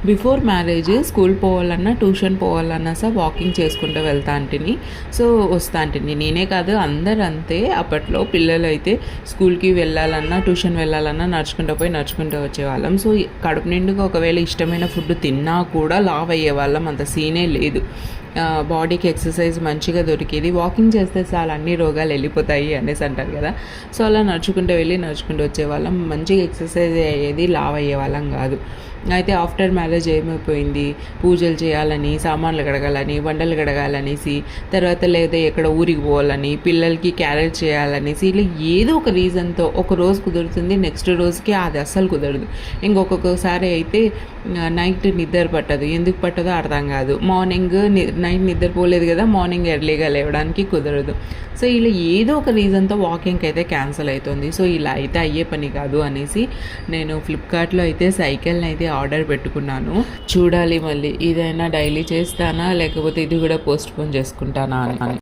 Before marriage school పోవాలన్నా tuition పోవాలన్నా sir walking చేసుకుంటూ వెళ్తా అంటిని. సో వస్తా అంటిని. నేనే కాదు అందరు అంతే. అప్పట్లో పిల్లలు అయితే స్కూల్కి వెళ్ళాలన్నా ట్యూషన్ వెళ్ళాలన్నా నడుచుకుంటూ పోయి నడుచుకుంటూ వచ్చేవాళ్ళం. సో కడుపు నిండుగా ఒకవేళ ఇష్టమైన ఫుడ్ తిన్నా కూడా లావ్ అయ్యేవాళ్ళం, అంత సీనే లేదు. బాడీకి ఎక్సర్సైజ్ మంచిగా దొరికేది. వాకింగ్ చేస్తే చాలా అన్ని రోగాలు వెళ్ళిపోతాయి అనేసి అంటారు కదా. సో అలా నడుచుకుంటూ వెళ్ళి నడుచుకుంటూ వచ్చేవాళ్ళం, మంచిగా ఎక్సర్సైజ్ అయ్యేది, లావ్ అయ్యేవాళ్ళం కాదు. అయితే ఆఫ్టర్ మ్యారేజ్ ఏమైపోయింది, పూజలు చేయాలని, సామాన్లు కడగాలని, వంటలు కడగాలనేసి, తర్వాత లేదా ఎక్కడ ఊరికి పోవాలని, పిల్లలకి క్యారెట్ చేయాలనేసి, ఇలా ఏదో ఒక రీజన్తో ఒక రోజు కుదురుతుంది, నెక్స్ట్ రోజుకి అది అస్సలు కుదరదు. ఇంకొకసారి అయితే నైట్ నిద్ర పట్టదు. ఎందుకు పట్టదో అర్థం కాదు. మార్నింగ్ నైట్ నిద్రపోలేదు కదా, మార్నింగ్ ఎర్లీగా లేవడానికి కుదరదు. సో ఇలా ఏదో ఒక రీజన్తో వాకింగ్కి అయితే క్యాన్సిల్ అవుతుంది. సో ఇలా అయితే అయ్యే పని కాదు అనేసి నేను ఫ్లిప్కార్ట్లో అయితే సైకిల్ని అయితే ఆర్డర్ పెట్టుకున్నాను. చూడాలి మళ్ళీ ఇదైనా డైలీ చేస్తానా లేకపోతే ఇది కూడా పోస్ట్ పోన్ చేసుకుంటానా అని.